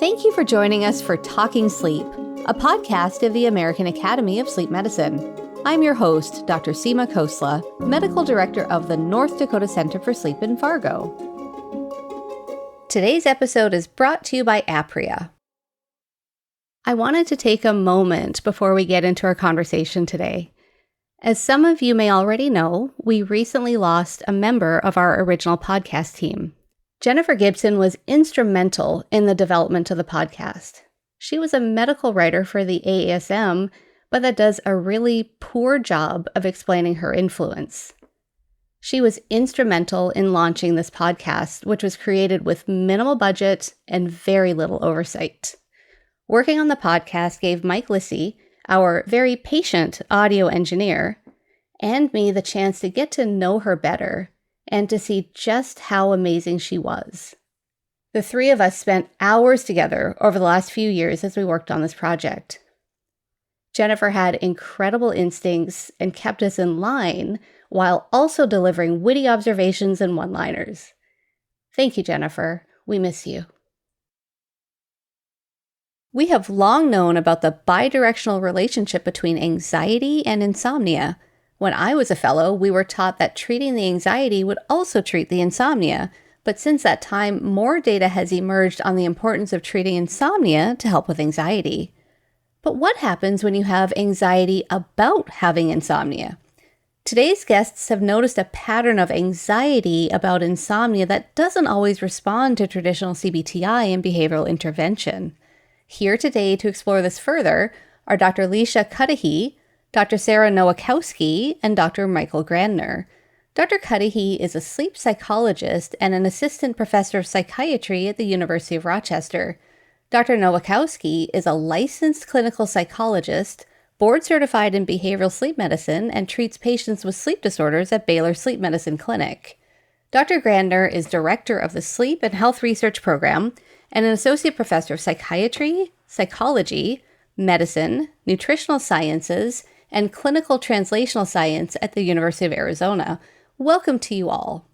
Thank you for joining us for Talking Sleep, a podcast of the American Academy of Sleep Medicine. I'm your host, Dr. Seema Khosla, Medical Director of the North Dakota Center for Sleep in Fargo. Today's episode is brought to you by Apria. I wanted to take a moment before we get into our conversation today. As some of you may already know, we recently lost a member of our original podcast team. Jennifer Gibson was instrumental in the development of the podcast. She was a medical writer for the AASM, but that does a really poor job of explaining her influence. She was instrumental in launching this podcast, which was created with minimal budget and very little oversight. Working on the podcast gave Mike Lissy, our very patient audio engineer, and me the chance to get to know her better and to see just how amazing she was. The three of us spent hours together over the last few years as we worked on this project. Jennifer had incredible instincts and kept us in line while also delivering witty observations and one-liners. Thank you, Jennifer. We miss you. We have long known about the bi-directional relationship between anxiety and insomnia. When I was a fellow, we were taught that treating the anxiety would also treat the insomnia, but since that time, more data has emerged on the importance of treating insomnia to help with anxiety. But what happens when you have anxiety about having insomnia? Today's guests have noticed a pattern of anxiety about insomnia that doesn't always respond to traditional CBT-I and behavioral intervention. Here today to explore this further are Dr. Leisha Cuddihy, Dr. Sara Nowakowski, and Dr. Michael Grandner. Dr. Cuddihy is a sleep psychologist and an assistant professor of psychiatry at the University of Rochester. Dr. Nowakowski is a licensed clinical psychologist, board-certified in behavioral sleep medicine, and treats patients with sleep disorders at Baylor Sleep Medicine Clinic. Dr. Grandner is director of the Sleep and Health Research Program and an associate professor of psychiatry, psychology, medicine, nutritional sciences, and clinical translational science at the University of Arizona. Welcome to you all.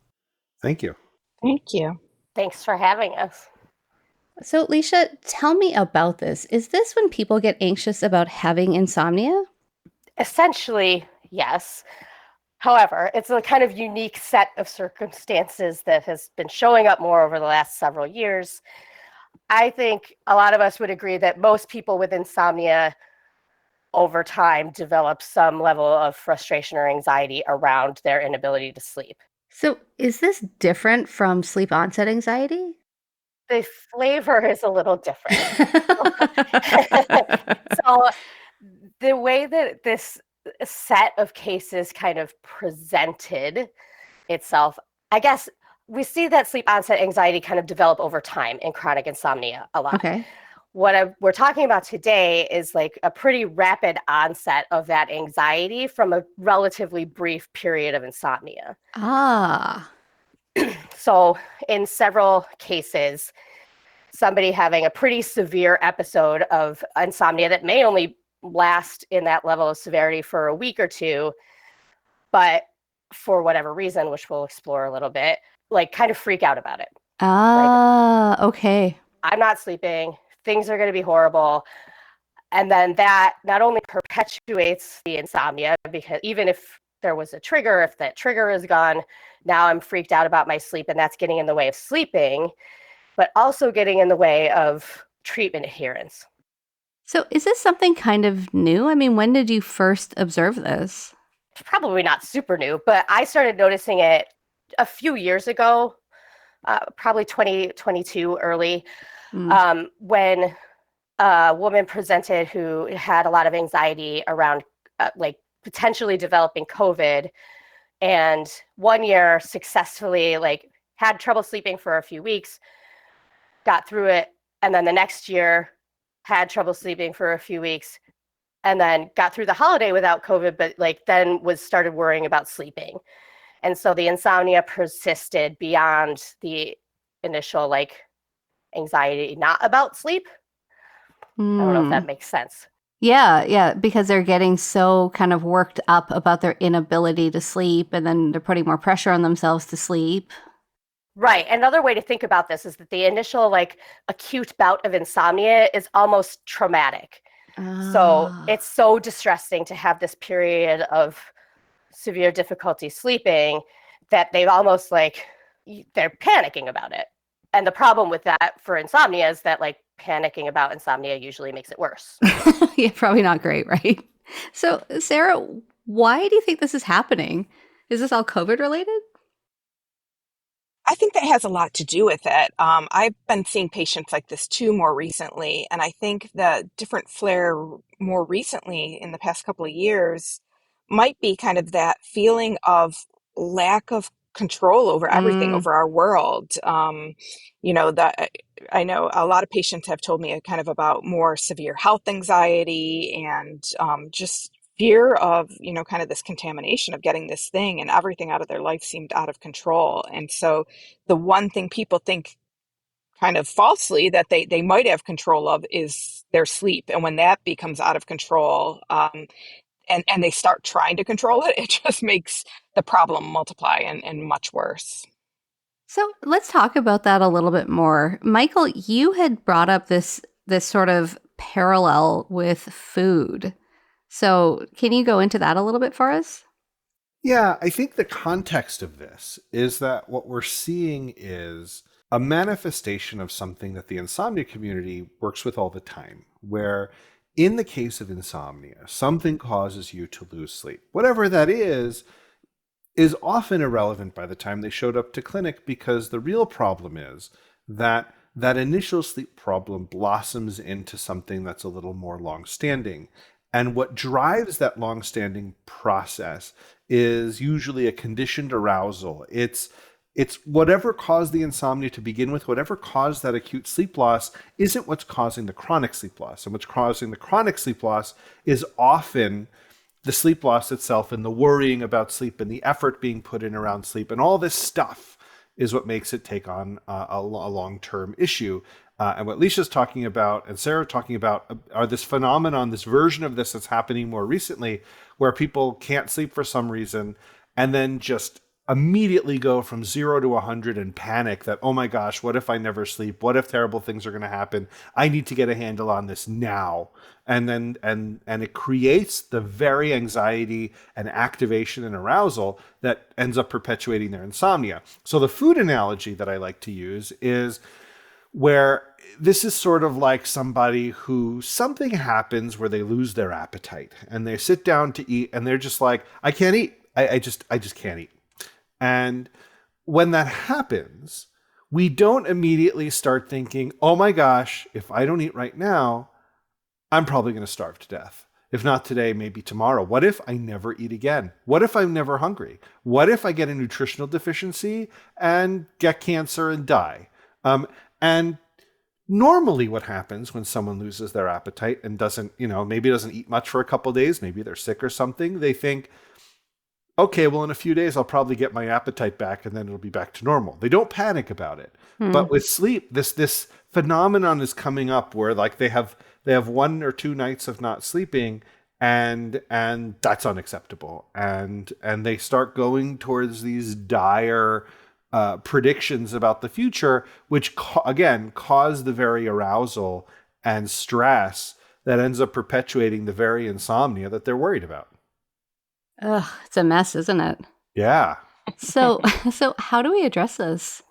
Thank you. Thank you. Thanks for having us. So, Leisha, tell me about this. Is this when people get anxious about having insomnia? Essentially, yes. However, it's a kind of unique set of circumstances that has been showing up more over the last several years. I think a lot of us would agree that most people with insomnia over time develop some level of frustration or anxiety around their inability to sleep. So is this different from sleep onset anxiety? The flavor is a little different. So the way that this set of cases kind of presented itself, I guess we see that sleep onset anxiety kind of develop over time in chronic insomnia a lot. Okay. What we're talking about today is like a pretty rapid onset of that anxiety from a relatively brief period of insomnia. Ah. So in several cases, somebody having a pretty severe episode of insomnia that may only last in that level of severity for a week or two, but for whatever reason, which we'll explore a little bit, like kind of freak out about it. Okay. I'm not sleeping. Things are going to be horrible. And then that not only perpetuates the insomnia, because even if there was a trigger, if that trigger is gone, now I'm freaked out about my sleep and that's getting in the way of sleeping, but also getting in the way of treatment adherence. So is this something kind of new? I mean, when did you first observe this? Probably not super new, but I started noticing it a few years ago, probably 2022 early. When a woman presented who had a lot of anxiety around like potentially developing COVID, and 1 year successfully like had trouble sleeping for a few weeks, got through it, and then the next year had trouble sleeping for a few weeks, and then got through the holiday without COVID, but like then started worrying about sleeping. And so the insomnia persisted beyond the initial like anxiety, not about sleep. I don't know if that makes sense. Yeah, because they're getting so kind of worked up about their inability to sleep, and then they're putting more pressure on themselves to sleep. Right. Another way to think about this is that the initial like acute bout of insomnia is almost traumatic. So Ah. it's so distressing to have this period of severe difficulty sleeping that they've almost like they're panicking about it. And the problem with that for insomnia is that like panicking about insomnia usually makes it worse. Yeah, probably not great, right? So, Sarah, why do you think this is happening? Is this all COVID related? I think that has a lot to do with it. I've been seeing patients like this too more recently, and I think the different flare more recently in the past couple of years might be kind of that feeling of lack of control over everything, Mm. over our world. That I know a lot of patients have told me kind of about more severe health anxiety and just fear of, kind of this contamination of getting this thing, and everything out of their life seemed out of control. And so the one thing people think kind of falsely that they might have control of is their sleep. And when that becomes out of control, and they start trying to control it, it just makes the problem multiply and much worse. So let's talk about that a little bit more. Michael, you had brought up this sort of parallel with food. So can you go into that a little bit for us? Yeah, I think the context of this is that what we're seeing is a manifestation of something that the insomnia community works with all the time, where in the case of insomnia, something causes you to lose sleep. Whatever that is often irrelevant by the time they showed up to clinic, because the real problem is that that initial sleep problem blossoms into something that's a little more long-standing. And what drives that long-standing process is usually a conditioned arousal. It's whatever caused the insomnia to begin with, whatever caused that acute sleep loss isn't what's causing the chronic sleep loss. And what's causing the chronic sleep loss is often the sleep loss itself and the worrying about sleep and the effort being put in around sleep and all this stuff is what makes it take on a long-term issue. And what Leisha's talking about and Sarah talking about are this phenomenon, this version of this that's happening more recently, where people can't sleep for some reason and then just immediately go from 0 to 100 and panic that, oh my gosh, what if I never sleep? What if terrible things are going to happen? I need to get a handle on this now. And it creates the very anxiety and activation and arousal that ends up perpetuating their insomnia. So the food analogy that I like to use is where this is sort of like somebody who something happens where they lose their appetite and they sit down to eat and they're just like, I can't eat. I just can't eat. And when that happens, we don't immediately start thinking, oh my gosh, if I don't eat right now, I'm probably going to starve to death. If not today, maybe tomorrow. What if I never eat again? What if I'm never hungry? What if I get a nutritional deficiency and get cancer and die? And normally what happens when someone loses their appetite and doesn't, maybe doesn't eat much for a couple of days, maybe they're sick or something, they think, okay, well, in a few days, I'll probably get my appetite back and then it'll be back to normal. They don't panic about it. Hmm. But with sleep, this phenomenon is coming up where like they have 1 or 2 nights of not sleeping and that's unacceptable. And they start going towards these dire predictions about the future, which again cause the very arousal and stress that ends up perpetuating the very insomnia that they're worried about. Ugh, it's a mess, isn't it? Yeah. So, so how do we address this?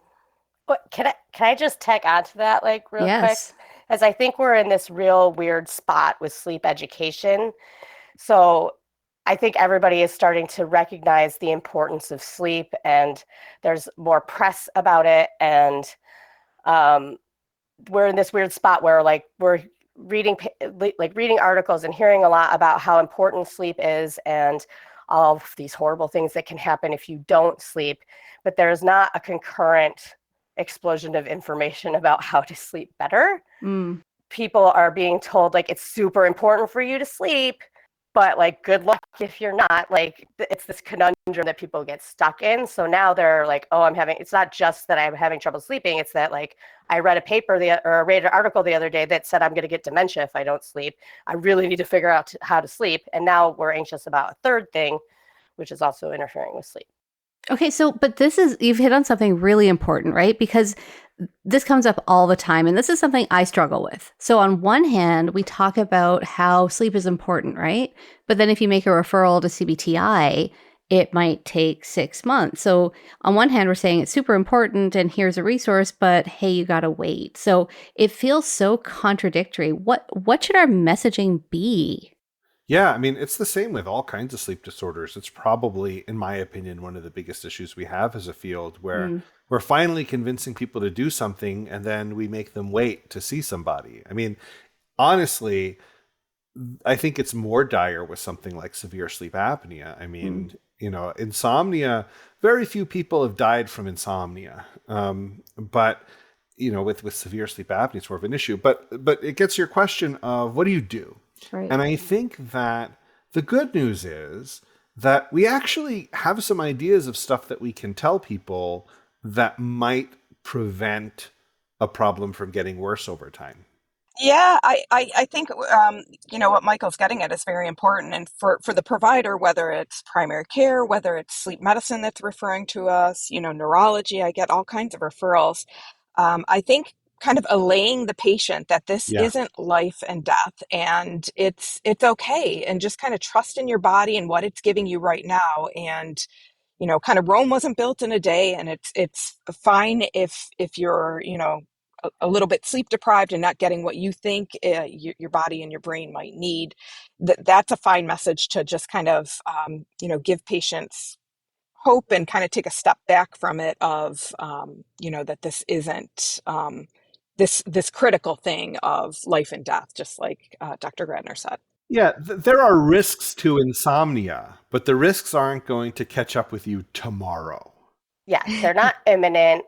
What can I just tack onto that like real quick? Yes. As I think we're in this real weird spot with sleep education. So I think everybody is starting to recognize the importance of sleep, and there's more press about it. And we're in this weird spot where like we're reading articles and hearing a lot about how important sleep is and all of these horrible things that can happen if you don't sleep. But there's not a concurrent explosion of information about how to sleep better. Mm. People are being told like it's super important for you to sleep, but like good luck if you're not. Like it's this conundrum that people get stuck in. So now they're like, oh, it's not just that I'm having trouble sleeping, it's that like I read a paper or read an article the other day that said I'm going to get dementia if I don't sleep. I really need to figure out how to sleep. And now we're anxious about a third thing, which is also interfering with sleep. Okay, so, but you've hit on something really important, right? Because this comes up all the time, and this is something I struggle with. So, on one hand, we talk about how sleep is important, right? But then if you make a referral to CBT-I, it might take 6 months. So, on one hand, we're saying it's super important and here's a resource, but hey, you got to wait. So, it feels so contradictory. What should our messaging be? Yeah, I mean, it's the same with all kinds of sleep disorders. It's probably, in my opinion, one of the biggest issues we have as a field where Mm, we're finally convincing people to do something and then we make them wait to see somebody. I mean, honestly, I think it's more dire with something like severe sleep apnea. I mm, mean, insomnia, very few people have died from insomnia. But with severe sleep apnea, it's more of an issue. But it gets your question of what do you do? right. And I think that the good news is that we actually have some ideas of stuff that we can tell people that might prevent a problem from getting worse over time. Yeah, I think what Michael's getting at is very important. And for the provider, whether it's primary care, whether it's sleep medicine that's referring to us, neurology, I get all kinds of referrals. I think kind of allaying the patient that this Yeah. isn't life and death and it's okay, and just kind of trust in your body and what it's giving you right now. And kind of Rome wasn't built in a day, and it's fine if you're, a little bit sleep deprived and not getting what you think your body and your brain might need. That's a fine message to just kind of, give patients hope and kind of take a step back from it of, that this isn't this critical thing of life and death, just like Dr. Grandner said. Yeah, there are risks to insomnia, but the risks aren't going to catch up with you tomorrow. Yes, they're not imminent.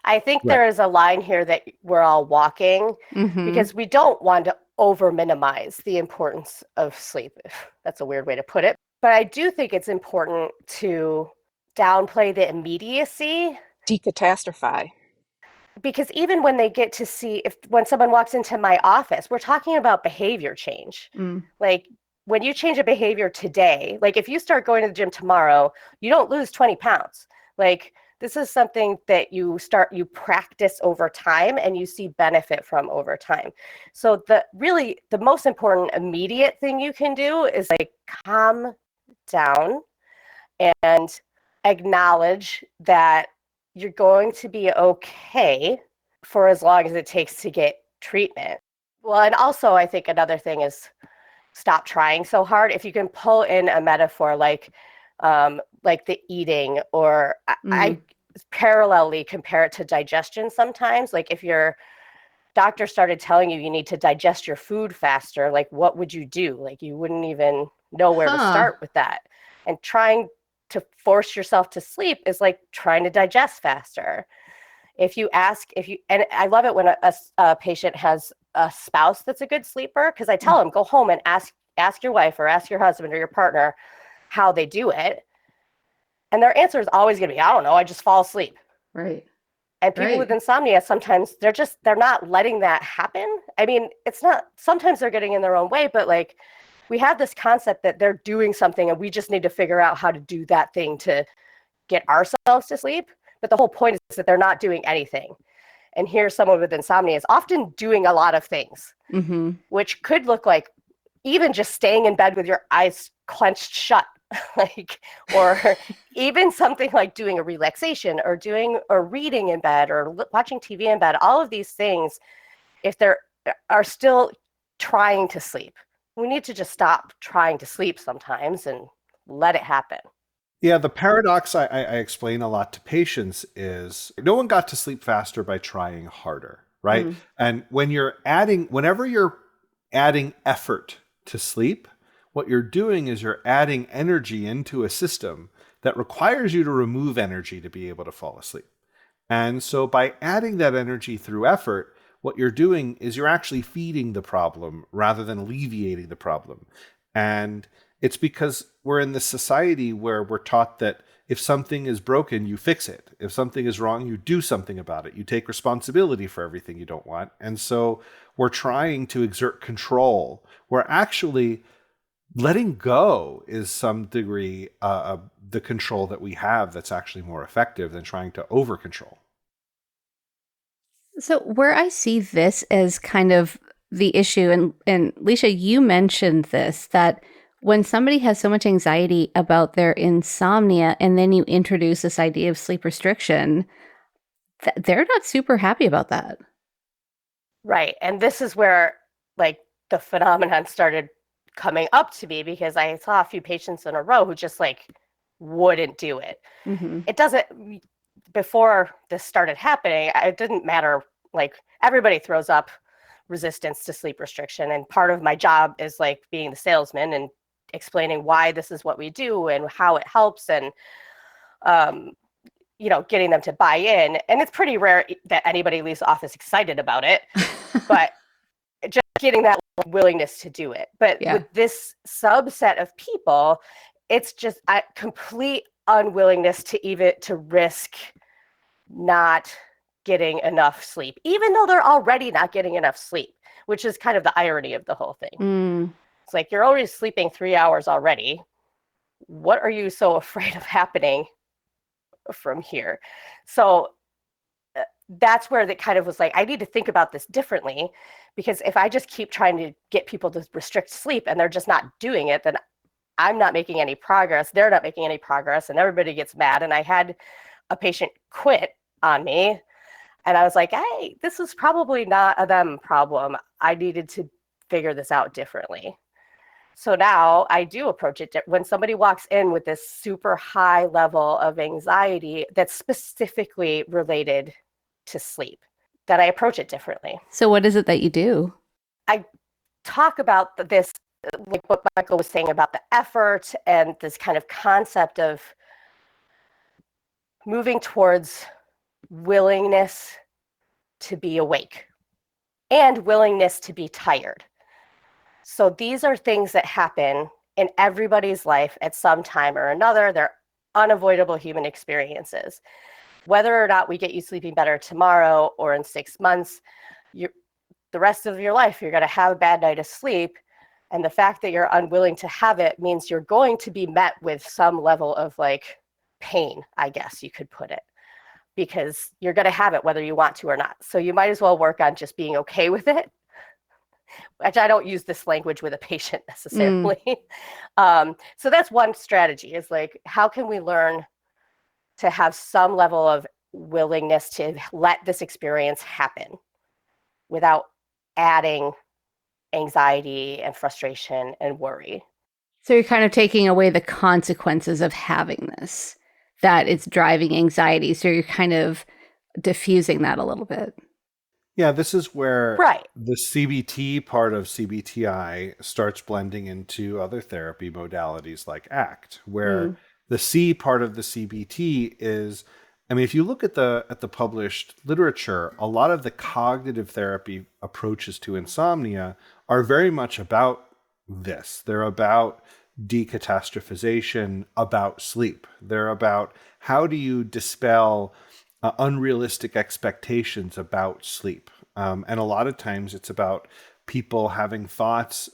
I think Right. there is a line here that we're all walking Mm-hmm. because we don't want to over minimize the importance of sleep. That's a weird way to put it. But I do think it's important to downplay the immediacy, Decatastrophe. because even when they get to see, when someone walks into my office, we're talking about behavior change. Mm. Like when you change a behavior today, like if you start going to the gym tomorrow, you don't lose 20 pounds. Like this is something that you practice over time and you see benefit from over time. So the most important immediate thing you can do is like calm down and acknowledge that you're going to be okay for as long as it takes to get treatment. Well, and also I think another thing is stop trying so hard. If you can pull in a metaphor like the eating, or I parallelly compare it to digestion sometimes. Like if your doctor started telling you need to digest your food faster, like what would you do? Like you wouldn't even know where to Huh. start with that. And trying to force yourself to sleep is like trying to digest faster. And I love it when a patient has a spouse that's a good sleeper, because I tell them, go home and ask your wife or ask your husband or your partner how they do it. And their answer is always going to be, I don't know, I just fall asleep. Right. And people with insomnia, sometimes they're not letting that happen. I mean, it's not, sometimes they're getting in their own way, but like we have this concept that they're doing something and we just need to figure out how to do that thing to get ourselves to sleep. But the whole point is that they're not doing anything. And here's someone with insomnia is often doing a lot of things, which could look like even just staying in bed with your eyes clenched shut, like, or even something like doing a relaxation or reading in bed or watching TV in bed. All of these things, if they are still trying to sleep, we need to just stop trying to sleep sometimes and let it happen. Yeah, the paradox I explain a lot to patients is no one got to sleep faster by trying harder, right? And whenever you're adding effort to sleep, what you're doing is you're adding energy into a system that requires you to remove energy to be able to fall asleep. And so by adding that energy through effort, what you're doing is you're actually feeding the problem rather than alleviating the problem. And it's because we're in this society where we're taught that if something is broken, you fix it. If something is wrong, you do something about it. You take responsibility for everything you don't want. And so we're trying to exert control. We're actually letting go is some degree the control that we have that's actually more effective than trying to over control. So where I see this as kind of the issue, and Leisha, you mentioned this, that when somebody has so much anxiety about their insomnia and then you introduce this idea of sleep restriction, they're not super happy about that. Right. And this is where like the phenomenon started coming up to me, because I saw a few patients in a row who just like wouldn't do it. Mm-hmm. It doesn't, before this started happening, it didn't matter. Like everybody throws up resistance to sleep restriction. And part of my job is like being the salesman and explaining why this is what we do and how it helps, and, you know, getting them to buy in. And it's pretty rare that anybody leaves the office excited about it, but just getting that willingness to do it. But with this subset of people, it's just a complete unwillingness to risk not getting enough sleep, even though they're already not getting enough sleep, which is kind of the irony of the whole thing. It's like, you're already sleeping 3 hours already. What are you so afraid of happening from here? So that's where that kind of was like, I need to think about this differently, because if I just keep trying to get people to restrict sleep and they're just not doing it, then I'm not making any progress. They're not making any progress, and everybody gets mad. And I had a patient quit on me, and I was like, hey, this is probably not a them problem. I needed to figure this out differently. So now I do approach it when somebody walks in with this super high level of anxiety that's specifically related to sleep, that I approach it differently. So what is it that you do? I talk about this, like what Michael was saying about the effort and this kind of concept of moving towards willingness to be awake and willingness to be tired. So these are things that happen in everybody's life at some time or another. They're unavoidable human experiences. Whether or not we get you sleeping better tomorrow or in 6 months, the rest of your life, you're going to have a bad night of sleep. And the fact that you're unwilling to have it means you're going to be met with some level of like pain, I guess you could put it, because you're going to have it whether you want to or not. So you might as well work on just being okay with it. Which I don't use this language with a patient necessarily. So that's one strategy, is like, how can we learn to have some level of willingness to let this experience happen without adding anxiety and frustration and worry. So you're kind of taking away the consequences of having this, that it's driving anxiety. So you're kind of diffusing that a little bit. Yeah, this is where Right. the CBT part of CBT-I starts blending into other therapy modalities like ACT, where the C part of the CBT is, I mean, if you look at the published literature, a lot of the cognitive therapy approaches to insomnia are very much about this. They're about decatastrophization, about sleep. They're about how do you dispel unrealistic expectations about sleep. And a lot of times it's about people having thoughts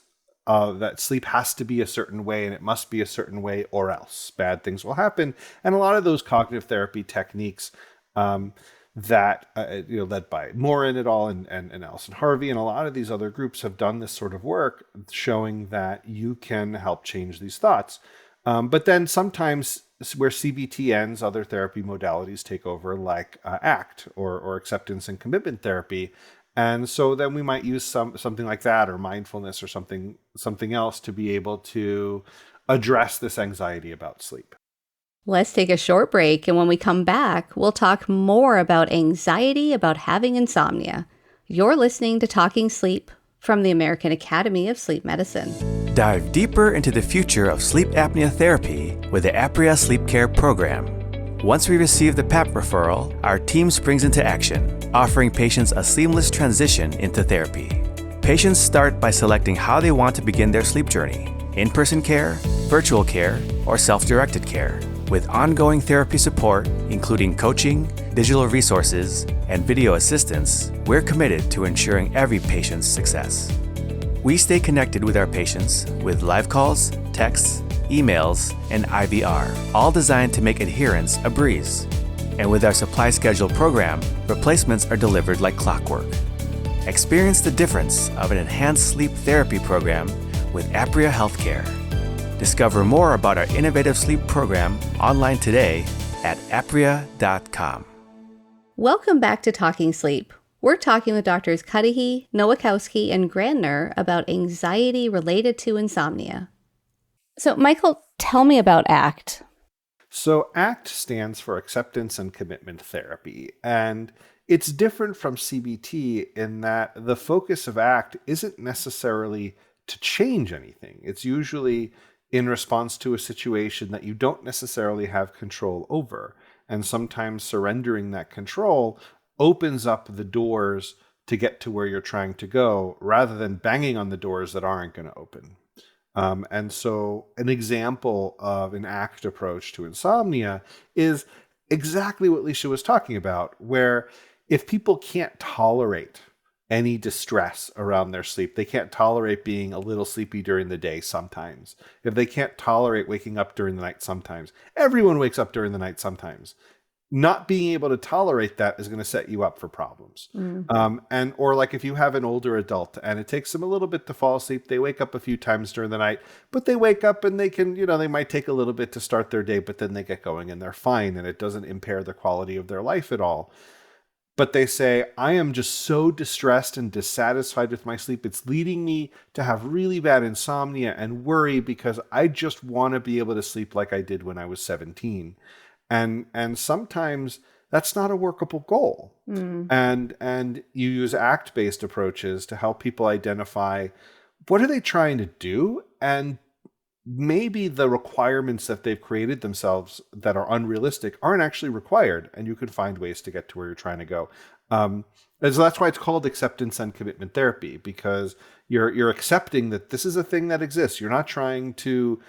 that sleep has to be a certain way and it must be a certain way or else bad things will happen. And a lot of those cognitive therapy techniques that, led by Morin et al. And Alison Harvey and a lot of these other groups have done this sort of work showing that you can help change these thoughts. But then sometimes where CBT ends, other therapy modalities take over, like ACT or acceptance and commitment therapy. And so then we might use something like that, or mindfulness, or something else to be able to address this anxiety about sleep. Let's take a short break, and when we come back, we'll talk more about anxiety about having insomnia. You're listening to Talking Sleep from the American Academy of Sleep Medicine. Dive deeper into the future of sleep apnea therapy with the Apria Sleep Care program. Once we receive the PAP referral, our team springs into action, offering patients a seamless transition into therapy. Patients start by selecting how they want to begin their sleep journey: in-person care, virtual care, or self-directed care. With ongoing therapy support, including coaching, digital resources, and video assistance, we're committed to ensuring every patient's success. We stay connected with our patients with live calls, texts, emails, and IVR, all designed to make adherence a breeze. And with our supply schedule program, replacements are delivered like clockwork. Experience the difference of an enhanced sleep therapy program with Apria Healthcare. Discover more about our innovative sleep program online today at apria.com. Welcome back to Talking Sleep. We're talking with Doctors Cuddihy, Nowakowski, and Grandner about anxiety related to insomnia. So, Michael, tell me about ACT. So ACT stands for Acceptance and Commitment Therapy, and it's different from CBT in that the focus of ACT isn't necessarily to change anything. It's usually in response to a situation that you don't necessarily have control over. And sometimes surrendering that control opens up the doors to get to where you're trying to go rather than banging on the doors that aren't going to open. And so an example of an ACT approach to insomnia is exactly what Leisha was talking about, where if people can't tolerate any distress around their sleep, they can't tolerate being a little sleepy during the day sometimes. If they can't tolerate waking up during the night sometimes, everyone wakes up during the night sometimes. Not being able to tolerate that is going to set you up for problems. Or like if you have an older adult and it takes them a little bit to fall asleep, they wake up a few times during the night, but they wake up and they can, they might take a little bit to start their day, but then they get going and they're fine and it doesn't impair the quality of their life at all. But they say, I am just so distressed and dissatisfied with my sleep. It's leading me to have really bad insomnia and worry because I just want to be able to sleep like I did when I was 17. And sometimes that's not a workable goal. And you use ACT-based approaches to help people identify what are they trying to do, and maybe the requirements that they've created themselves that are unrealistic aren't actually required, and you can find ways to get to where you're trying to go. And so that's why it's called acceptance and commitment therapy, because you're accepting that this is a thing that exists. You're not going to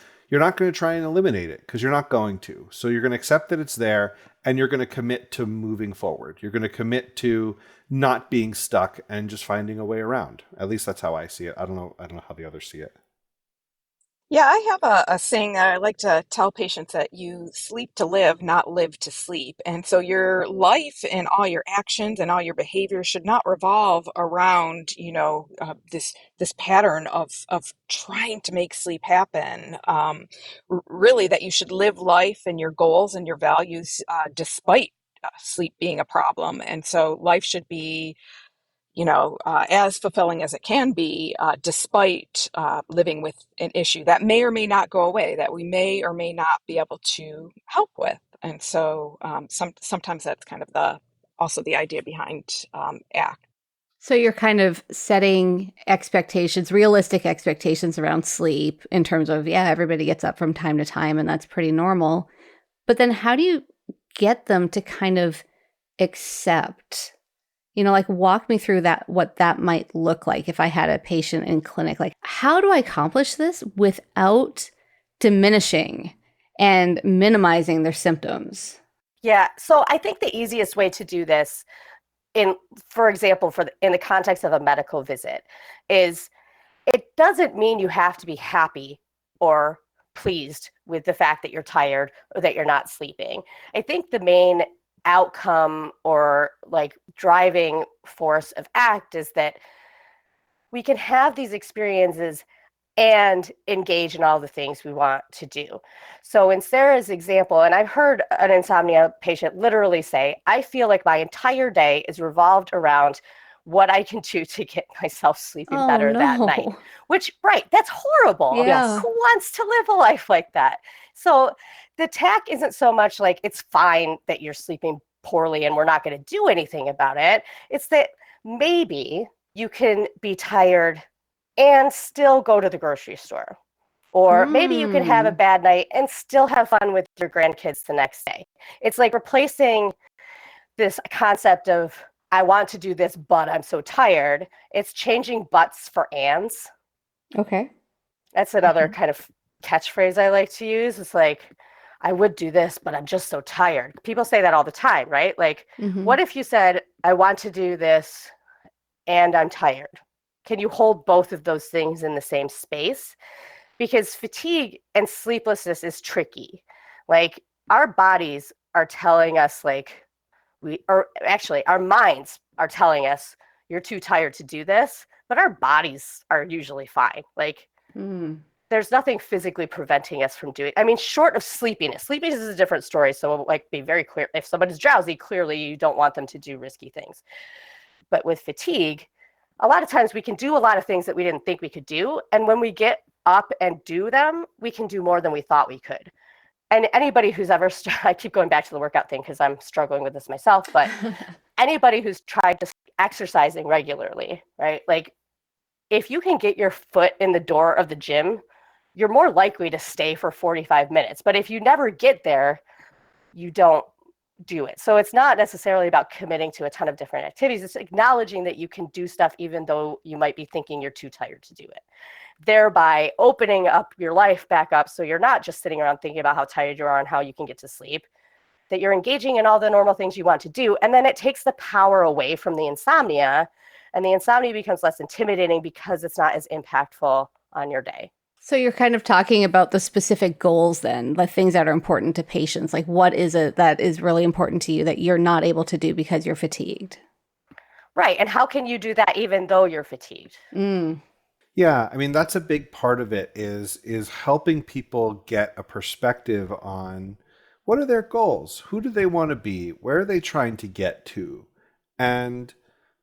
try and eliminate it because you're not going to. So you're going to accept that it's there and you're going to commit to moving forward. You're going to commit to not being stuck and just finding a way around. At least that's how I see it. I don't know how the others see it. Yeah, I have a saying that I like to tell patients that you sleep to live, not live to sleep. And so your life and all your actions and all your behavior should not revolve around, this pattern of trying to make sleep happen. Really, that you should live life and your goals and your values despite sleep being a problem. And so life should be as fulfilling as it can be, despite living with an issue that may or may not go away, that we may or may not be able to help with. And so sometimes that's kind of also the idea behind ACT. So you're kind of setting expectations, realistic expectations around sleep in terms of, everybody gets up from time to time and that's pretty normal. But then how do you get them to kind of accept, walk me through what that might look like if I had a patient in clinic? Like, how do I accomplish this without diminishing and minimizing their symptoms? Yeah, so I think the easiest way to do this, for example, in the context of a medical visit, is it doesn't mean you have to be happy or pleased with the fact that you're tired or that you're not sleeping. I think the main outcome or driving force of ACT is that we can have these experiences and engage in all the things we want to do. So in Sarah's example, and I've heard an insomnia patient literally say, I feel like my entire day is revolved around what I can do to get myself sleeping better that night. Which, right, that's horrible. Yeah. Who wants to live a life like that? So the tack isn't so much like it's fine that you're sleeping poorly and we're not going to do anything about it. It's that maybe you can be tired and still go to the grocery store. Or maybe you can have a bad night and still have fun with your grandkids the next day. It's like replacing this concept of, I want to do this, but I'm so tired. It's changing buts for ands. Okay. That's another kind of catchphrase I like to use. It's like, I would do this, but I'm just so tired. People say that all the time, right? Like, what if you said, I want to do this and I'm tired? can you hold both of those things in the same space? Because fatigue and sleeplessness is tricky. Like our bodies are telling us our minds are telling us you're too tired to do this, but our bodies are usually fine. Like there's nothing physically preventing us from doing. I mean, short of sleepiness. Sleepiness is a different story. So like be very clear. If someone is drowsy, clearly you don't want them to do risky things. But with fatigue, a lot of times we can do a lot of things that we didn't think we could do. And when we get up and do them, we can do more than we thought we could. And anybody who's ever, I keep going back to the workout thing because I'm struggling with this myself, but anybody who's tried to exercising regularly, right? Like if you can get your foot in the door of the gym, you're more likely to stay for 45 minutes. But if you never get there, you don't do it. So it's not necessarily about committing to a ton of different activities. It's acknowledging that you can do stuff even though you might be thinking you're too tired to do it, thereby opening up your life back up so you're not just sitting around thinking about how tired you are and how you can get to sleep, that you're engaging in all the normal things you want to do. And then it takes the power away from the insomnia, and the insomnia becomes less intimidating because it's not as impactful on your day. So you're kind of talking about the specific goals then, the things that are important to patients. Like what is it that is really important to you that you're not able to do because you're fatigued? Right. And how can you do that even though you're fatigued? Yeah, I mean, that's a big part of it is helping people get a perspective on what are their goals? Who do they want to be? Where are they trying to get to? And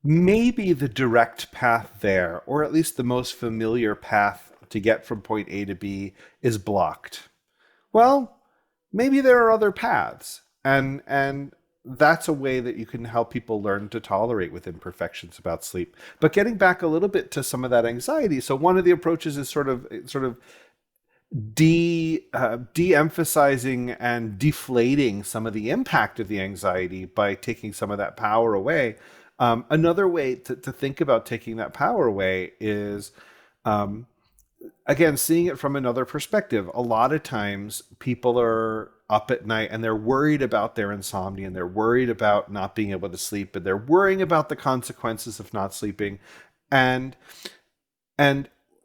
maybe the direct path there, or at least the most familiar path to get from point A to B, is blocked. Well, maybe there are other paths. And that's a way that you can help people learn to tolerate with imperfections about sleep. But getting back a little bit to some of that anxiety. So one of the approaches is sort of de-emphasizing and deflating some of the impact of the anxiety by taking some of that power away. Another way to think about taking that power away is, again, seeing it from another perspective. A lot of times people are up at night and they're worried about their insomnia and they're worried about not being able to sleep and they're worrying about the consequences of not sleeping. And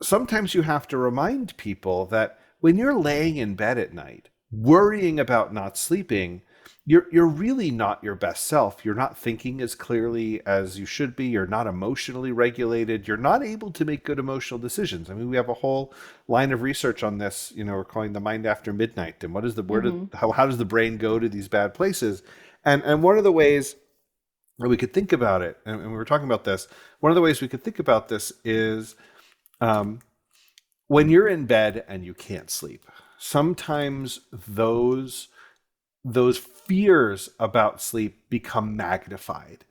sometimes you have to remind people that when you're laying in bed at night, worrying about not sleeping, you're really not your best self. You're not thinking as clearly as you should be. You're not emotionally regulated. You're not able to make good emotional decisions. I mean, we have a whole line of research on this. You know, we're calling the mind after midnight. And what is how does the brain go to these bad places? And one of the ways that we could think about it, and we were talking about this, one of the ways we could think about this is when you're in bed and you can't sleep, sometimes those fears about sleep become magnified.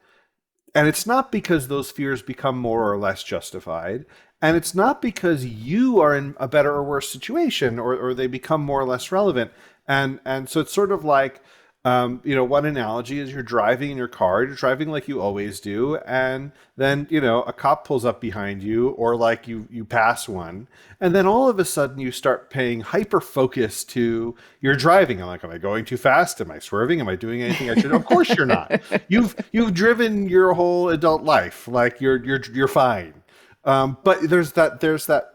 And it's not because those fears become more or less justified. And it's not because you are in a better or worse situation or they become more or less relevant. And so it's sort of like, one analogy is you're driving in your car, you're driving like you always do. And then, a cop pulls up behind you or like you pass one. And then all of a sudden you start paying hyper focus to your driving. I'm like, am I going too fast? Am I swerving? Am I doing anything I should? Of course you're not. You've driven your whole adult life. Like you're fine. But there's that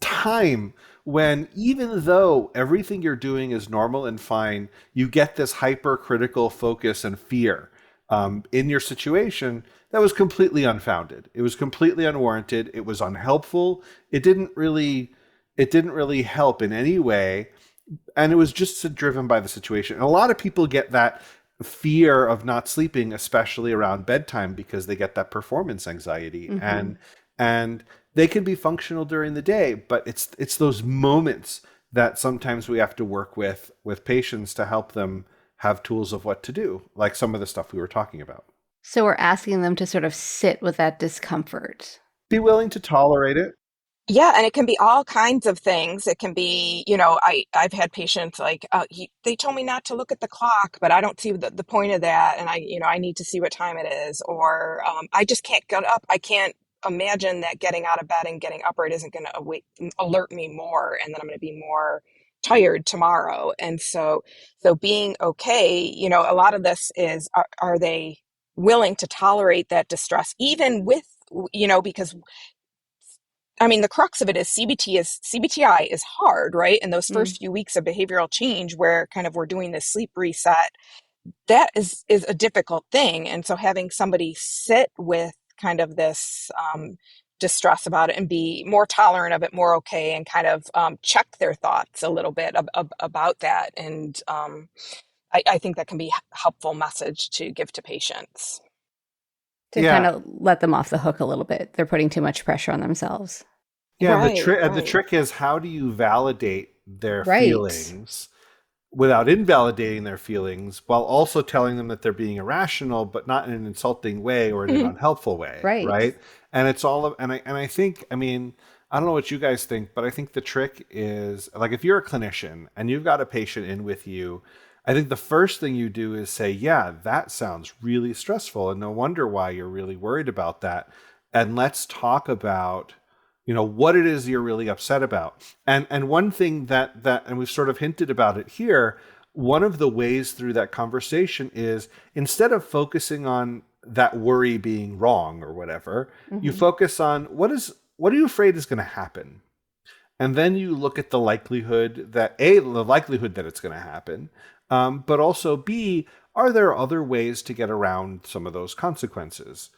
time when even though everything you're doing is normal and fine, you get this hypercritical focus and fear in your situation that was completely unfounded. It was completely unwarranted. It was unhelpful. It didn't really help in any way. And it was just driven by the situation. And a lot of people get that fear of not sleeping, especially around bedtime, because they get that performance anxiety. Mm-hmm. And they can be functional during the day, but it's those moments that sometimes we have to work with patients to help them have tools of what to do, like some of the stuff we were talking about. So we're asking them to sort of sit with that discomfort. Be willing to tolerate it. Yeah, and it can be all kinds of things. It can be, I've had patients like, they told me not to look at the clock, but I don't see the point of that. And I need to see what time it is. Or I just can't get up. I can't imagine that getting out of bed and getting upright isn't going to alert me more. And then I'm going to be more tired tomorrow. And so being okay, a lot of this is, are they willing to tolerate that distress, even with, because I mean, the crux of it is CBT-I is hard, right? And those Mm. first few weeks of behavioral change where kind of we're doing this sleep reset, that is a difficult thing. And so having somebody sit with kind of this distress about it and be more tolerant of it, more okay, and kind of check their thoughts a little bit about that. And I think that can be a helpful message to give to patients. To kind Yeah. of let them off the hook a little bit. They're putting too much pressure on themselves. Yeah, and Right, the right. trick is, how do you validate their Right. feelings without invalidating their feelings, while also telling them that they're being irrational, but not in an insulting way or in an unhelpful way, Right. right? And it's all of, and I think, I mean, I don't know what you guys think, but I think the trick is, like, if you're a clinician and you've got a patient in with you, I think the first thing you do is say, yeah, that sounds really stressful, and no wonder why you're really worried about that. And let's talk about, what it is you're really upset about. And one thing that and we've sort of hinted about it here, one of the ways through that conversation is, instead of focusing on that worry being wrong or whatever, you Mm-hmm. focus on, what are you afraid is going to happen? And then you look at the likelihood that, the likelihood that it's going to happen, but also B, are there other ways to get around some of those consequences?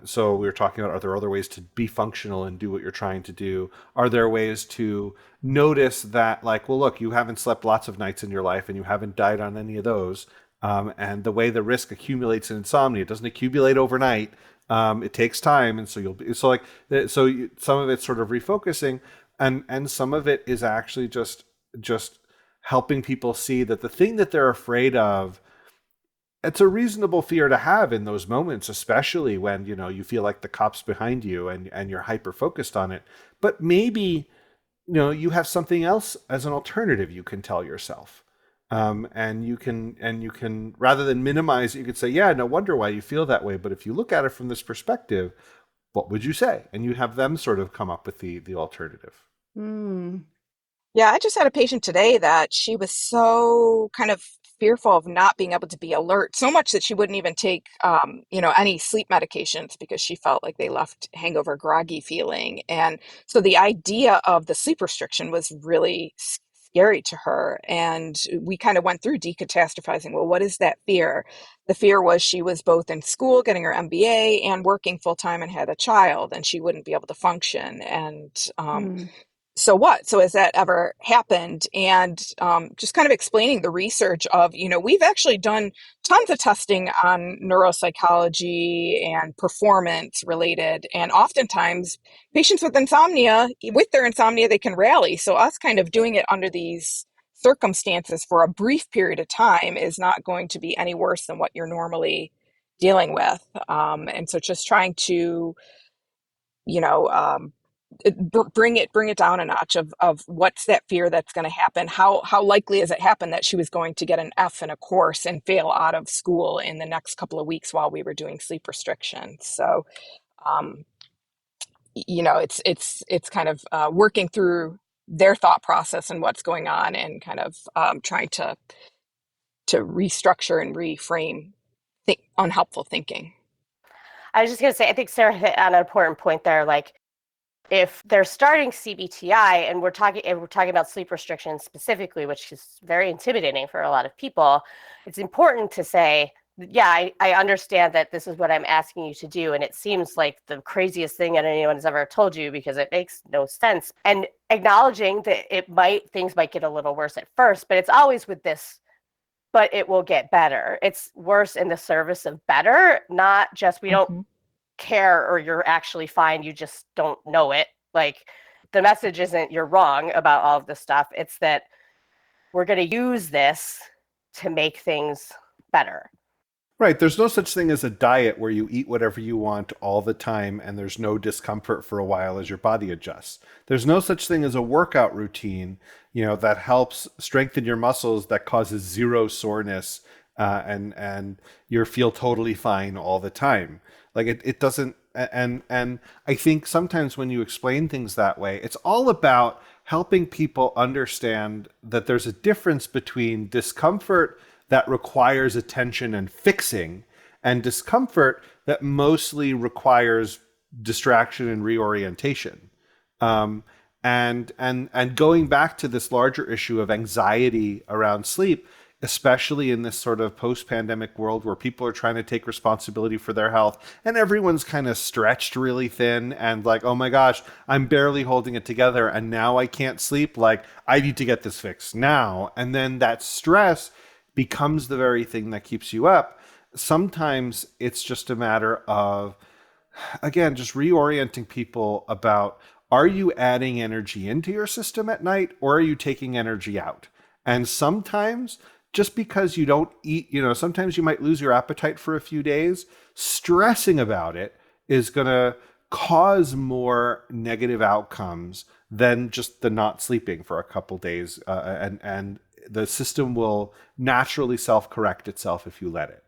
So we were talking about, are there other ways to be functional and do what you're trying to do? Are there ways to notice that, like, well, look, you haven't slept lots of nights in your life and you haven't died on any of those. And the way the risk accumulates in insomnia, it doesn't accumulate overnight. It takes time. And so some of it's sort of refocusing, and some of it is actually just helping people see that the thing that they're afraid of, it's a reasonable fear to have in those moments, especially when, you feel like the cop's behind you and you're hyper focused on it. But maybe, you have something else as an alternative you can tell yourself. And you can, rather than minimize it, you could say, yeah, no wonder why you feel that way. But if you look at it from this perspective, what would you say? And you have them sort of come up with the alternative. Mm. Yeah, I just had a patient today that she was so kind of fearful of not being able to be alert, so much that she wouldn't even take, any sleep medications because she felt like they left hangover groggy feeling. And so the idea of the sleep restriction was really scary to her. And we kind of went through decatastrophizing. Well, what is that fear? The fear was she was both in school, getting her MBA, and working full time and had a child, and she wouldn't be able to function. And Mm. so what? So has that ever happened? And just kind of explaining the research of, we've actually done tons of testing on neuropsychology and performance related. And oftentimes patients with their insomnia, they can rally. So us kind of doing it under these circumstances for a brief period of time is not going to be any worse than what you're normally dealing with. And so just trying to, you know, um, bring it down a notch of what's that fear that's going to happen, how likely is it happen that she was going to get an F in a course and fail out of school in the next couple of weeks while we were doing sleep restrictions. So um, it's kind of working through their thought process and what's going on, and kind of trying to restructure and reframe unhelpful thinking. I was just going to say, I think Sarah hit on an important point there. Like, if they're starting CBT-I and we're talking about sleep restrictions specifically, which is very intimidating for a lot of people, it's important to say, yeah, I understand that this is what I'm asking you to do, and it seems like the craziest thing that anyone has ever told you because it makes no sense. And acknowledging that things might get a little worse at first, but it's always with this, but it will get better. It's worse in the service of better, not just we don't care or you're actually fine, you just don't know it. Like, the message isn't you're wrong about all of this stuff, it's that we're going to use this to make things better. Right. There's no such thing as a diet where you eat whatever you want all the time and there's no discomfort for a while as your body adjusts. There's no such thing as a workout routine, that helps strengthen your muscles that causes zero soreness, and you feel totally fine all the time. Like, it doesn't. And I think sometimes when you explain things that way, it's all about helping people understand that there's a difference between discomfort that requires attention and fixing, and discomfort that mostly requires distraction and reorientation. And going back to this larger issue of anxiety around sleep, especially in this sort of post-pandemic world where people are trying to take responsibility for their health and everyone's kind of stretched really thin and like, oh my gosh, I'm barely holding it together and now I can't sleep. Like, I need to get this fixed now. And then that stress becomes the very thing that keeps you up. Sometimes it's just a matter of, again, just reorienting people about, are you adding energy into your system at night or are you taking energy out? And sometimes just because you don't eat, sometimes you might lose your appetite for a few days. Stressing about it is going to cause more negative outcomes than just the not sleeping for a couple days. And the system will naturally self-correct itself if you let it.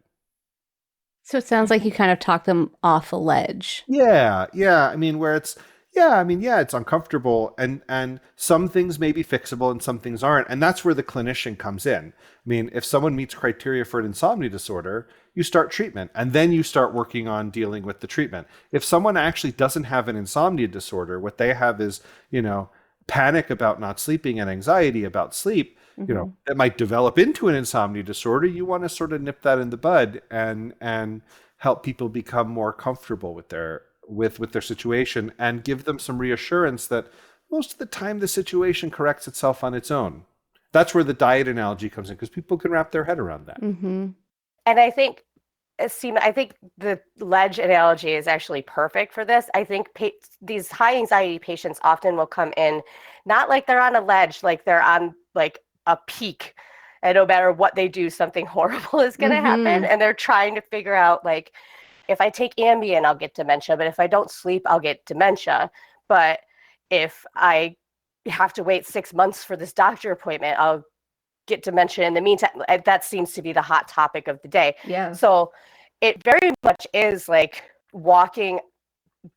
So it sounds like you kind of talk them off a ledge. Yeah. I mean, it's uncomfortable and some things may be fixable and some things aren't. And that's where the clinician comes in. I mean, if someone meets criteria for an insomnia disorder, you start treatment and then you start working on dealing with the treatment. If someone actually doesn't have an insomnia disorder, what they have is, panic about not sleeping and anxiety about sleep, that might develop into an insomnia disorder. You want to sort of nip that in the bud and help people become more comfortable with their situation and give them some reassurance that most of the time the situation corrects itself on its own. That's where the diet analogy comes in because people can wrap their head around that. Mm-hmm. And I think the ledge analogy is actually perfect for this. I think these high anxiety patients often will come in not like they're on a ledge, like they're on like a peak, and no matter what they do, something horrible is going to happen. And they're trying to figure out, like, if I take Ambien, I'll get dementia, but if I don't sleep, I'll get dementia. But if I have to wait 6 months for this doctor appointment, I'll get dementia in the meantime. That seems to be the hot topic of the day. Yeah. So it very much is like walking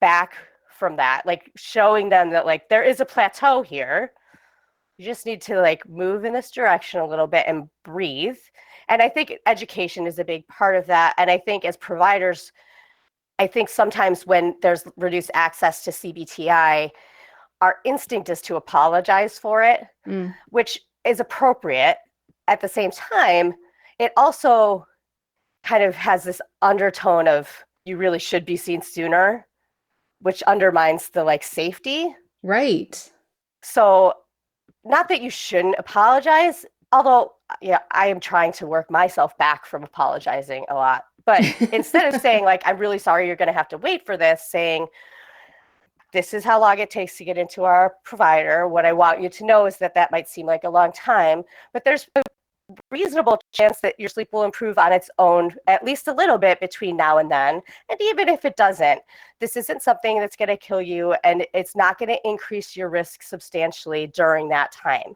back from that, like showing them that like there is a plateau here. You just need to like move in this direction a little bit and breathe. And I think education is a big part of that. And I think as providers, I think sometimes when there's reduced access to CBT-I, our instinct is to apologize for it, which is appropriate. At the same time, it also kind of has this undertone of you really should be seen sooner, which undermines the like safety. Right. So not that you shouldn't apologize, although I am trying to work myself back from apologizing a lot. But instead of saying like, I'm really sorry, you're going to have to wait for this, saying, this is how long it takes to get into our provider. What I want you to know is that might seem like a long time, but there's a reasonable chance that your sleep will improve on its own, at least a little bit between now and then. And even if it doesn't, this isn't something that's going to kill you, and it's not going to increase your risk substantially during that time.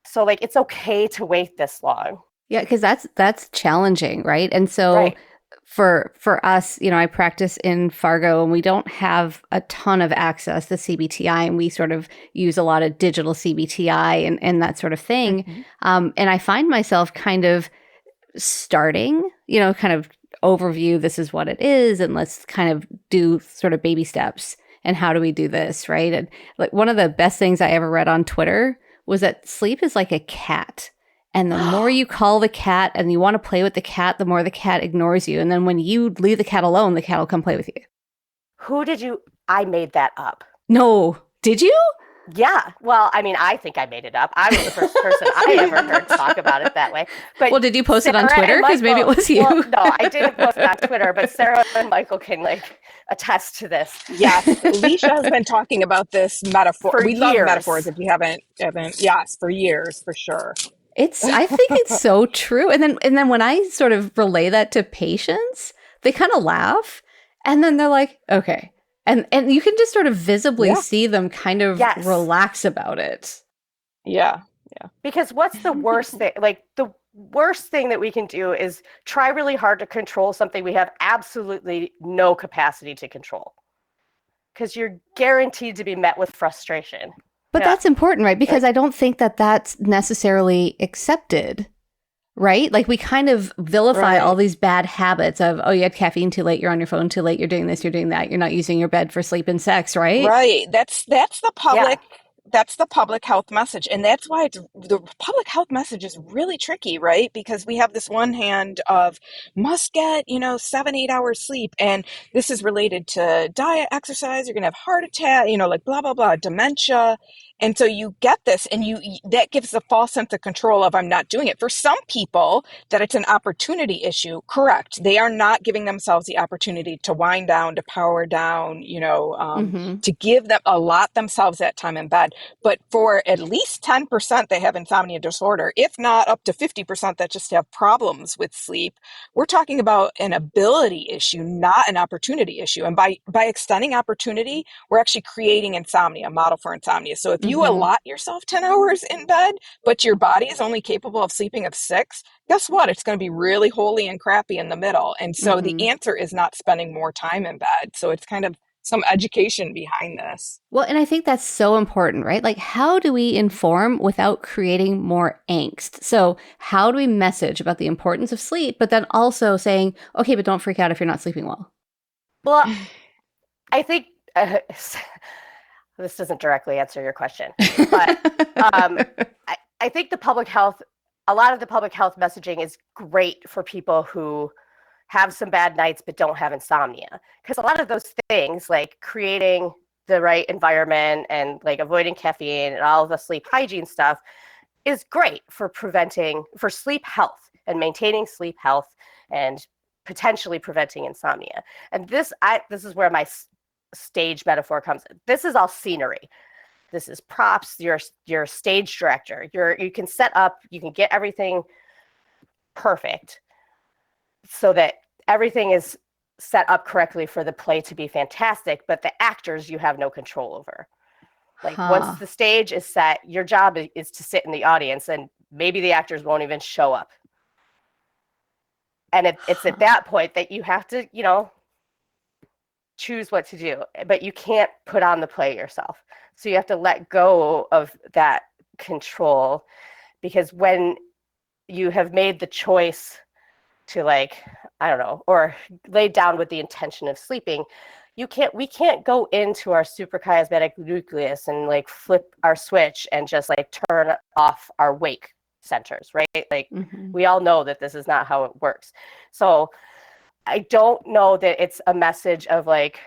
So like, it's okay to wait this long. Yeah, because that's challenging, right? And so Right. for us, I practice in Fargo and we don't have a ton of access to CBT-I, and we sort of use a lot of digital CBT-I and that sort of thing. And I find myself kind of starting, kind of overview, this is what it is, and let's kind of do sort of baby steps. And how do we do this, right? And like one of the best things I ever read on Twitter was that sleep is like a cat. And the more you call the cat and you want to play with the cat, the more the cat ignores you. And then when you leave the cat alone, the cat will come play with you. I made that up. No. Did you? Yeah. Well, I mean, I think I made it up. I was the first person I ever heard talk about it that way. But well, did you post it on Twitter? Because maybe it was you. Well, no, I didn't post it on Twitter, but Sarah and Michael can like attest to this. Yes, Leisha has been talking about this metaphor. For We love years. metaphors. If you haven't, yes, for years, for sure. I think it's so true. And then when I sort of relay that to patients, they kind of laugh, and then they're like, okay. And you can just sort of visibly see them kind of relax about it. Yeah. Because what's the worst thing? Like the worst thing that we can do is try really hard to control something we have absolutely no capacity to control. Because you're guaranteed to be met with frustration. But that's important, right? Because I don't think that that's necessarily accepted. right? Like we kind of vilify all Right. these bad habits of, oh, you had caffeine too late, you're on your phone too late, you're doing this, you're doing that, you're not using your bed for sleep and sex, right? Right. That's the Yeah. public health message. And that's why the public health message is really tricky, right? Because we have this one hand of must get, 7, 8 hours sleep. And this is related to diet, exercise, you're gonna have heart attack, like blah, blah, blah, dementia. And so you get this and that gives a false sense of control of I'm not doing it. For some people, that it's an opportunity issue. Correct. They are not giving themselves the opportunity to wind down, to power down, Mm-hmm. to give them allot themselves that time in bed. But for at least 10%, they have insomnia disorder, if not up to 50% that just have problems with sleep. We're talking about an ability issue, not an opportunity issue. And by extending opportunity, we're actually creating insomnia, a model for insomnia. So if you Mm-hmm. allot yourself 10 hours in bed, but your body is only capable of sleeping of 6, guess what? It's going to be really holy and crappy in the middle. And so the Mm-hmm. answer is not spending more time in bed. So it's kind of some education behind this. Well, and I think that's so important, right? Like, how do we inform without creating more angst? So, how do we message about the importance of sleep, but then also saying, okay, but don't freak out if you're not sleeping well? Well, I think this doesn't directly answer your question, but I think a lot of the public health messaging is great for people who have some bad nights but don't have insomnia. Because a lot of those things, like creating the right environment and like avoiding caffeine and all of the sleep hygiene stuff, is great for sleep health and maintaining sleep health and potentially preventing insomnia. And this is where my stage metaphor comes in. This is all scenery. This is props. You're a stage director. You can set up, you can get everything perfect so that everything is set up correctly for the play to be fantastic, but the actors you have no control over. Like once the stage is set, your job is to sit in the audience, and maybe the actors won't even show up. And it's at that point that you have to, choose what to do, but you can't put on the play yourself. So you have to let go of that control, because when you have made the choice to, like, I don't know, or laid down with the intention of sleeping, we can't go into our suprachiasmatic nucleus and like flip our switch and just like turn off our wake centers, right? Like we all know that this is not how it works. So I don't know that it's a message of like,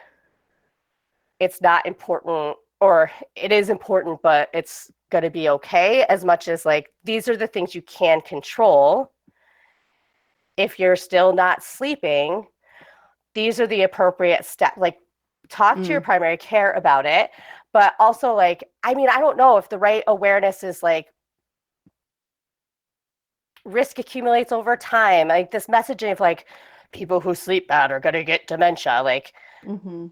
it's not important, or it is important, but it's going to be okay, as much as like, these are the things you can control. If you're still not sleeping, these are the appropriate steps. Like, talk to your primary care about it, but also like, I mean, I don't know if the right awareness is like, risk accumulates over time. Like this messaging of like, people who sleep bad are going to get dementia. Like,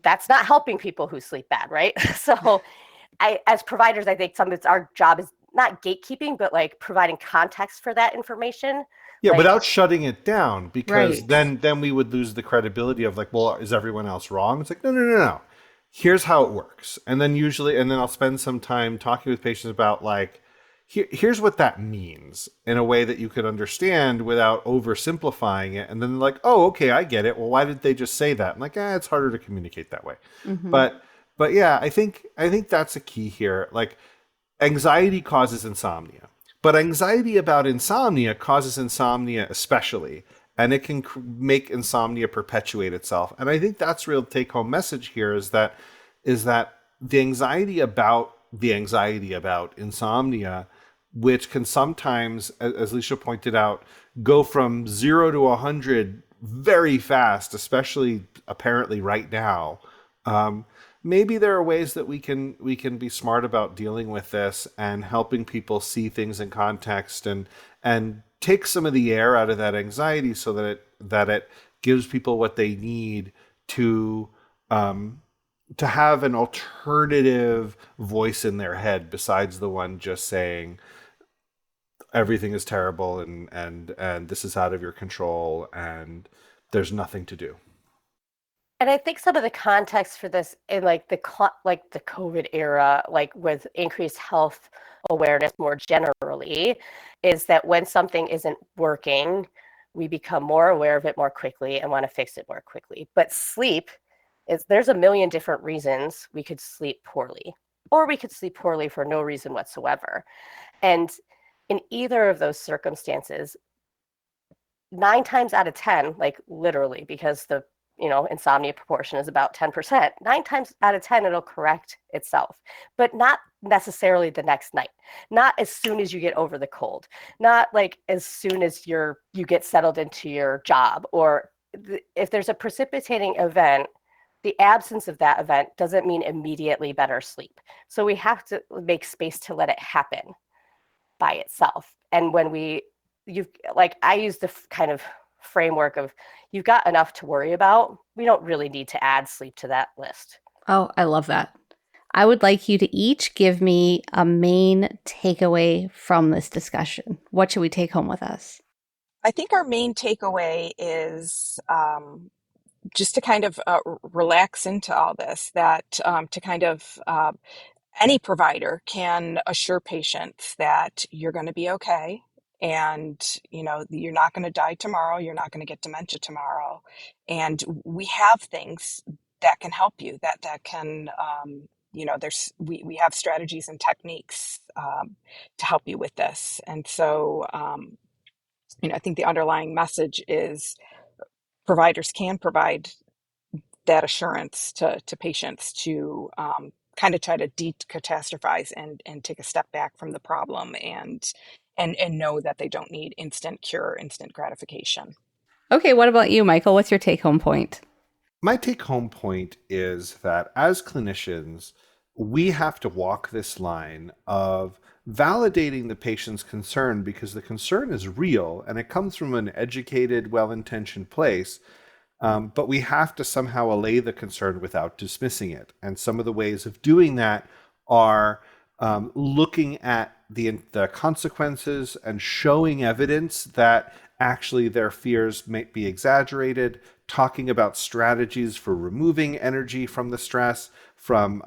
that's not helping people who sleep bad, right? So as providers, I think our job is not gatekeeping, but like providing context for that information. Yeah, like, without shutting it down, because Right. then we would lose the credibility of like, well, is everyone else wrong? It's like, no, no, no, no. Here's how it works. And then I'll spend some time talking with patients about like, here's what that means in a way that you could understand without oversimplifying it. And then they're like, oh, okay, I get it. Well, why did they just say that? I'm like, it's harder to communicate that way. But yeah, I think that's a key here. Like, anxiety causes insomnia, but anxiety about insomnia causes insomnia especially, and it can make insomnia perpetuate itself. And I think that's real take home message here is that the anxiety about insomnia, which can sometimes, as Leisha pointed out, go from 0 to 100 very fast, especially apparently right now. Maybe there are ways that we can be smart about dealing with this and helping people see things in context and take some of the air out of that anxiety so that it gives people what they need to have an alternative voice in their head besides the one just saying everything is terrible and this is out of your control and there's nothing to do. And I think some of the context for this in like the COVID era, like with increased health awareness more generally, is that when something isn't working, we become more aware of it more quickly and want to fix it more quickly. But sleep there's a million different reasons we could sleep poorly, or we could sleep poorly for no reason whatsoever. And in either of those circumstances, 9 times out of 10, like literally, because the insomnia proportion is about 10%, 9 times out of 10, it'll correct itself, but not necessarily the next night, not as soon as you get over the cold, not like as soon as you get settled into your job, or if there's a precipitating event, the absence of that event doesn't mean immediately better sleep. So we have to make space to let it happen by itself. And when I use the kind of framework of you've got enough to worry about. We don't really need to add sleep to that list. Oh, I love that. I would like you to each give me a main takeaway from this discussion. What should we take home with us? I think our main takeaway is just to kind of relax into all this, that to kind of any provider can assure patients that you're going to be okay, and you're not going to die tomorrow, you're not going to get dementia tomorrow, and we have things that can help you, that can we have strategies and techniques to help you with this. And so I think the underlying message is providers can provide that assurance to patients to kind of try to decatastrophize and take a step back from the problem, and know that they don't need instant cure, instant gratification. Okay, what about you, Michael? What's your take-home point? My take-home point is that as clinicians, we have to walk this line of validating the patient's concern, because the concern is real and it comes from an educated, well-intentioned place. But we have to somehow allay the concern without dismissing it. And some of the ways of doing that are looking at the consequences and showing evidence that actually their fears may be exaggerated, talking about strategies for removing energy from the stress, from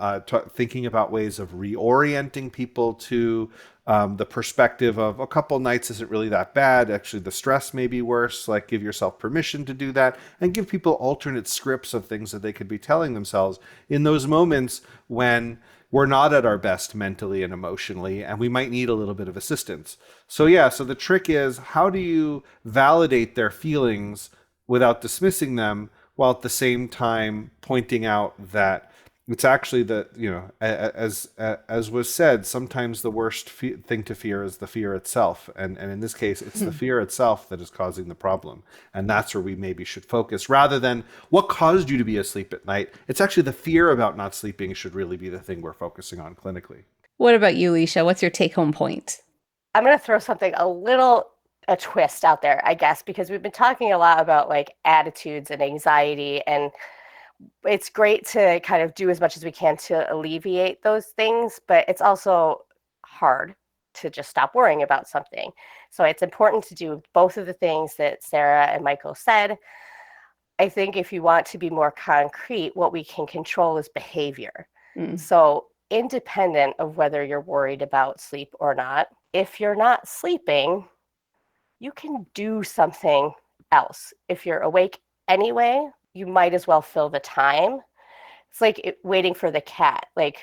thinking about ways of reorienting people to the perspective of a couple nights isn't really that bad. Actually, the stress may be worse. Like, give yourself permission to do that, and give people alternate scripts of things that they could be telling themselves in those moments when we're not at our best mentally and emotionally, and we might need a little bit of assistance. So the trick is, how do you validate their feelings without dismissing them, while at the same time pointing out that it's actually as was said, sometimes the worst thing to fear is the fear itself. And in this case, it's the fear itself that is causing the problem. And that's where we maybe should focus, rather than what caused you to be asleep at night. It's actually the fear about not sleeping should really be the thing we're focusing on clinically. What about you, Leisha? What's your take-home point? I'm going to throw something a twist out there, I guess, because we've been talking a lot about like attitudes and anxiety, and it's great to kind of do as much as we can to alleviate those things, but it's also hard to just stop worrying about something. So it's important to do both of the things that Sara and Michael said. I think if you want to be more concrete, what we can control is behavior. So independent of whether you're worried about sleep or not, if you're not sleeping, you can do something else. If you're awake anyway, you might as well fill the time. It's like waiting for the cat. Like,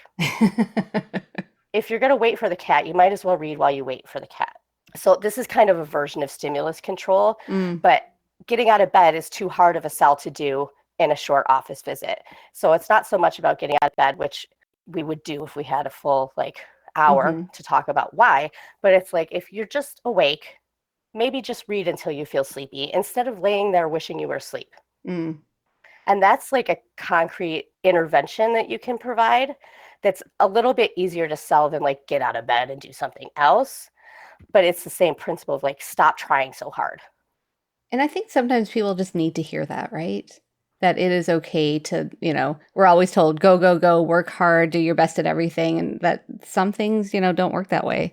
if you're going to wait for the cat, you might as well read while you wait for the cat. So this is kind of a version of stimulus control, but getting out of bed is too hard of a sell to do in a short office visit. So it's not so much about getting out of bed, which we would do if we had a full hour to talk about why, but it's like, if you're just awake, maybe just read until you feel sleepy instead of laying there wishing you were asleep. And that's like a concrete intervention that you can provide that's a little bit easier to sell than like get out of bed and do something else. But it's the same principle of like, stop trying so hard. And I think sometimes people just need to hear that, right? That it is okay to, we're always told, go, go, go, work hard, do your best at everything. And that some things, don't work that way.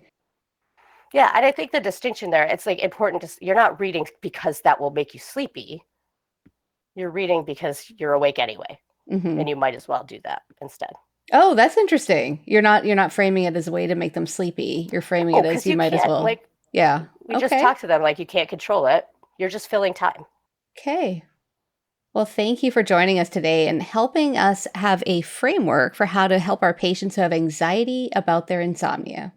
Yeah. And I think the distinction there, it's like important you're not reading because that will make you sleepy. You're reading because you're awake anyway, Mm-hmm. and you might as well do that instead. Oh, that's interesting. You're not framing it as a way to make them sleepy. You're framing it as you might as well. Like, yeah. We just talked to them like you can't control it. You're just filling time. Okay. Well, thank you for joining us today and helping us have a framework for how to help our patients who have anxiety about their insomnia.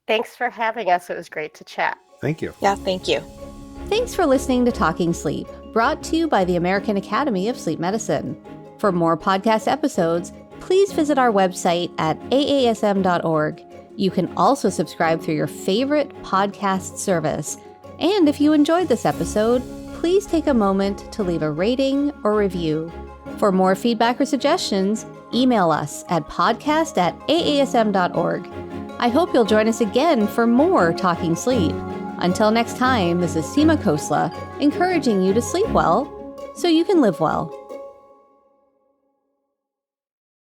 Thanks for having us. It was great to chat. Thank you. Yeah, thank you. Thanks for listening to Talking Sleep, brought to you by the American Academy of Sleep Medicine. For more podcast episodes, please visit our website at aasm.org. You can also subscribe through your favorite podcast service. And if you enjoyed this episode, please take a moment to leave a rating or review. For more feedback or suggestions, email us at podcast@aasm.org. I hope you'll join us again for more Talking Sleep. Until next time, this is Seema Khosla, encouraging you to sleep well so you can live well.